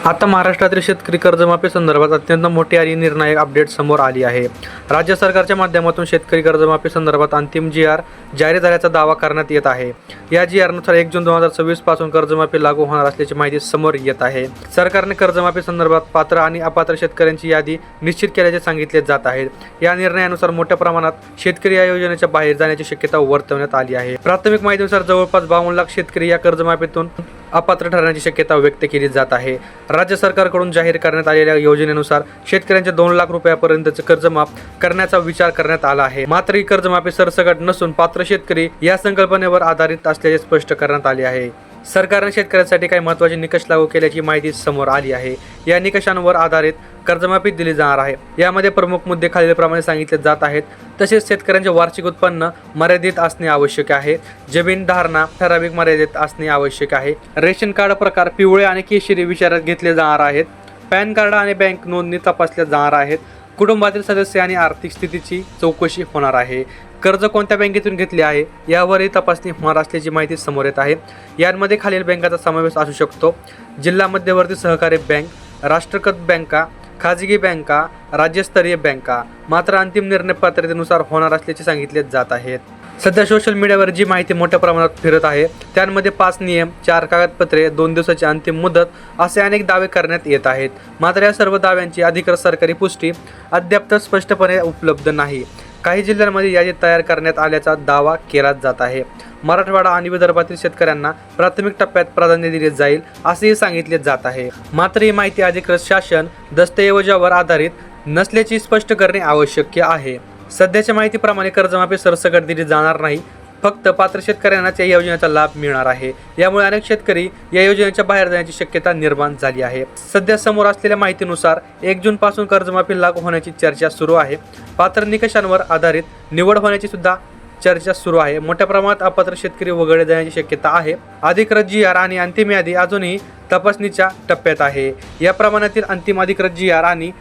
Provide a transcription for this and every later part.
आता महाराष्ट्रातील शेतकरी कर्जमाफी संदर्भात अत्यंत मोठी आणि निर्णायक अपडेट समोर आली आहे। राज्य सरकारच्या माध्यमातून शेतकरी कर्जमाफी संदर्भात अंतिम जी.आर. जारी झाल्याचा दावा करण्यात येत आहे। या जी.आर.नुसार 1 जून 2026 पासून कर्जमाफी लागू होणार असल्याची माहिती समोर येत आहे। सरकारने कर्जमाफी संदर्भात पात्र आणि अपात्र शेतकऱ्यांची यादी निश्चित केल्याचे सांगितले जात आहे। या निर्णयानुसार मोठ्या प्रमाणात शेतकरी या योजनेच्या बाहेर जाण्याची शक्यता वर्तवण्यात आली आहे। प्राथमिक माहितीनुसार जवळपास 52 लाख शेतकरी या कर्जमाफीतून अपात्र ठरण्याची शक्यता व्यक्त केली जात आहे। राज्य सरकारकडून जाहीर करण्यात आलेल्या योजनेनुसार शेतकऱ्यांचे 2 लाख रुपयापर्यंतचे कर्ज माफ करण्याचा विचार करण्यात आला आहे। मात्र ही कर्जमाफी सरसकट नसून पात्र शेतकरी या संकल्पनेवर आधारित असल्याचे स्पष्ट करण्यात आले आहे। सरकारने शेतकऱ्यांसाठी काही महत्त्वाचे निकष लागू केल्याची माहिती समोर आली आहे। या निकषांवर आधारित कर्जमाफी दिली जाणार आहे। यामध्ये प्रमुख मुद्दे खालीलप्रमाणे सांगितले जात आहेत। तसेच शेतकऱ्यांचे वार्षिक उत्पन्न मर्यादित असणे आवश्यक आहे। जमीन धारणा ठराविक मर्यादित असणे आवश्यक आहे। रेशन कार्ड प्रकार पिवळे आणि केशरी विचारात घेतले जाणार आहेत। पॅन कार्ड आणि बँक नोंदणी तपासल्या जाणार आहेत। कुटुंबातील सदस्य आणि आर्थिक स्थितीची चौकशी होणार आहे। कर्ज कोणत्या बँकेतून घेतले आहे यावरही तपासणी होणार असल्याची माहिती समोर येत आहे। यांमध्ये खालील बँकांचा समावेश असू शकतो: जिल्हा मध्यवर्ती सहकारी बँक, राष्ट्रीयकृत बँका, खाजगी बँका, राज्यस्तरीय बँका। मात्र अंतिम निर्णय पात्रतेनुसार होणार असल्याचे सांगितले जात आहेत। सध्या सोशल मीडियावर जी माहिती मोठ्या प्रमाणात फिरत आहे त्यांमध्ये 5 नियम, 4 कागदपत्रे, 2 दिवसाची अंतिम मुदत असे अनेक दावे करण्यात येत आहेत। मात्र या सर्व दाव्यांची अधिकृत सरकारी पुष्टी अद्याप स्पष्टपणे उपलब्ध नाही। काही जिल्ह्यांमध्ये यादी तयार करण्यात आल्याचा दावा केला जात आहे। मराठवाडा आणि विदर्भातील शेतकऱ्यांना प्राथमिक टप्प्यात प्राधान्य दिले जाईल असेही सांगितले जात आहे। मात्र ही माहिती अधिकृत शासन दस्तऐवजावर आधारित नसल्याचे स्पष्ट करणे आवश्यक आहे। सध्याच्या माहितीप्रमाणे कर्जमाफी सरसकट दिली जाणार नाही, फक्त पात्र शेतकऱ्यांनाच या योजनेचा लाभ मिळणार आहे। यामुळे अनेक शेतकरी या योजनेच्या बाहेर जाण्याची शक्यता निर्माण झाली आहे। सध्या समोर असलेल्या माहितीनुसार 1 जून पासून कर्जमाफी लागू होण्याची चर्चा सुरू आहे। पात्र निकषांवर आधारित निवड होण्याची सुद्धा चर्चा सुरू आहे। मोठ्या प्रमाणात अपात्र शेतकरी वगळले जाण्याची शक्यता आहे। अधिकृत जी.आर. आणि अंतिम यादी अजूनही तपासणीच्या टप्प्यात आहे। या प्रमाणातील अंतिम अधिकृत जी.आर. आणि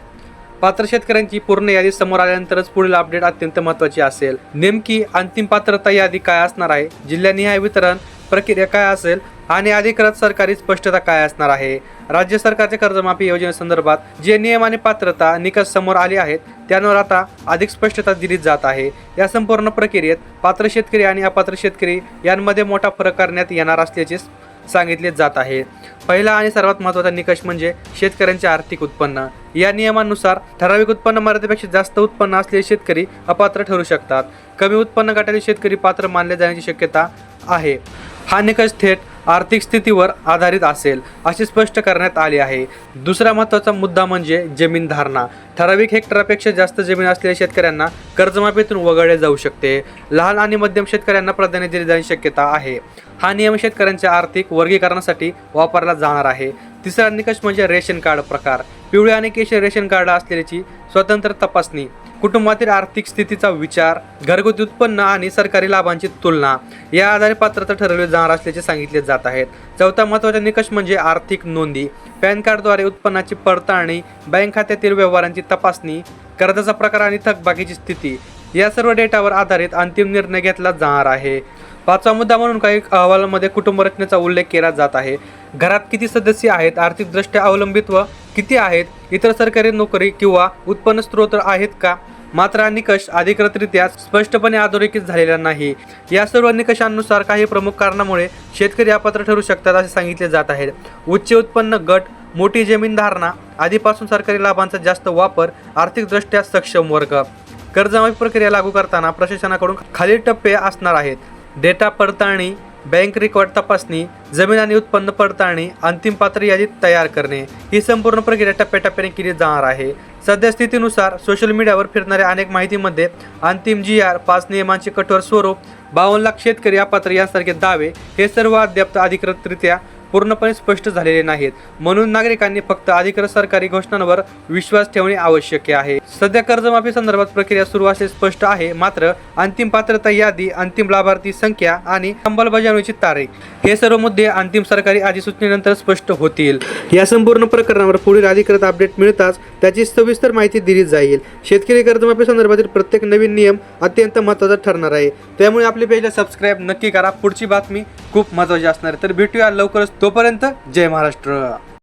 पात्र शेतकऱ्यांची पूर्ण यादी समोर आल्यानंतरच पुढील अपडेट अत्यंत महत्त्वाची असेल। नेमकी अंतिम पात्रता यादी काय असणार आहे, जिल्हानिहाय वितरण प्रक्रिया काय असेल आणि अधिकृत सरकारी स्पष्टता काय असणार आहे। राज्य सरकारच्या कर्जमाफी योजनेसंदर्भात जे नियम आणि पात्रता निकष समोर आले आहेत त्यावर आता अधिक स्पष्टता दिली जात आहे। या संपूर्ण प्रक्रियेत पात्र शेतकरी आणि अपात्र शेतकरी यांमध्ये मोठा फरक करण्यात येणार असल्याचे सांगितले जात आहे। पहिला आणि सर्वात महत्त्वाचा निकष म्हणजे शेतकऱ्यांचे आर्थिक उत्पन्न। या नियमानुसार ठराविक उत्पन्न मर्यादेपेक्षा जास्त उत्पन्न असलेले शेतकरी अपात्र ठरू शकतात। कमी उत्पन्न गटातील शेतकरी पात्र मानले जाण्याची शक्यता आहे। हा निकष थेट आर्थिक स्थितीवर आधारित असेल असे स्पष्ट करण्यात आले आहे। दुसरा महत्त्वाचा मुद्दा म्हणजे जमीन धारणा। ठराविक हेक्टरपेक्षा जास्त जमीन असलेल्या शेतकऱ्यांना कर्जमाफीतून वगळले जाऊ शकते। लहान आणि मध्यम शेतकऱ्यांना प्राधान्य दिली जाण्याची शक्यता आहे। हा नियम शेतकऱ्यांच्या आर्थिक वर्गीकरणासाठी वापरला जाणार आहे। तिसरा निकष म्हणजे रेशन कार्ड प्रकार। पिवळे आणि केशरी रेशन कार्ड असलेल्याची स्वतंत्र तपासणी, कुटुंबातील आर्थिक स्थितीचा विचार, घरगुती उत्पन्न आणि सरकारी लाभांची तुलना या आधारे पात्रता ठरवली जाणार असल्याचे सांगितले जात आहेत। चौथा महत्त्वाचा निकष म्हणजे आर्थिक नोंदी। पॅन कार्डद्वारे उत्पन्नाची पडताळणी, बँक खात्यातील व्यवहारांची तपासणी, कर्जाचा प्रकार आणि थकबाकीची स्थिती या सर्व डेटावर आधारित अंतिम निर्णय घेतला जाणार आहे। पाचवा मुद्दा म्हणून काही अहवालांमध्ये कुटुंब रचनेचा उल्लेख केला जात आहे। घरात किती सदस्य आहेत, आर्थिकदृष्ट्या अवलंबित्व किती आहेत, इतर सरकारी नोकरी किंवा उत्पन्न स्रोत आहेत का। मात्र हा निकष अधिकृतरित्या स्पष्टपणे अधोरेखित झालेला नाही। या सर्व निकषांनुसार काही प्रमुख कारणामुळे शेतकरी अपात्र ठरू शकतात असे सांगितले जात आहे। उच्च उत्पन्न गट, मोठी जमीन धारणा, आधीपासून सरकारी लाभांचा जास्त वापर, आर्थिकदृष्ट्या सक्षम वर्ग। कर्जमाफी प्रक्रिया लागू करताना प्रशासनाकडून खालील टप्पे असणार आहेत: डेटा पडताळणी, बँक रेकॉर्ड तपासणी, जमीन आणि उत्पन्न पडताळणी, अंतिम पात्र यादी तयार करणे। ही संपूर्ण प्रक्रिया टप्प्याटप्प्याने केली जाणार आहे। सध्या स्थितीनुसार सोशल मीडियावर फिरणाऱ्या अनेक माहितीमध्ये अंतिम जी.आर., 5 नियमांचे कठोर स्वरूप, 52 लाख शेतकरी अपात्र यांसारखे दावे हे सर्व अद्याप अधिकृतरित्या पूर्णपणे स्पष्ट झालेले नाहीत। म्हणून नागरिकांनी फक्त अधिकृत सरकारी घोषणांवर विश्वास ठेवणे आवश्यक आहे। सध्या कर्जमाफी संदर्भात प्रक्रिया सुरू असणे स्पष्ट आहे, मात्र अंतिम पात्रता यादी, अंतिम लाभार्थी संख्या आणि अंमलबजावणीची तारीख हे सर्व मुद्दे अंतिम सरकारी अधिसूचनेनंतर स्पष्ट होतील। या संपूर्ण प्रकरणावर पुढील अधिकृत अपडेट मिळताच त्याची सविस्तर माहिती दिली जाईल। शेतकरी कर्जमाफी संदर्भातील प्रत्येक नवीन नियम अत्यंत महत्त्वाचा ठरणार आहे, त्यामुळे आपल्या पेजला सबस्क्राईब नक्की करा। पुढची बातमी खूप महत्त्वाची असणार आहे। तर भेटूया लवकरच, तोपर्यंत जय महाराष्ट्र।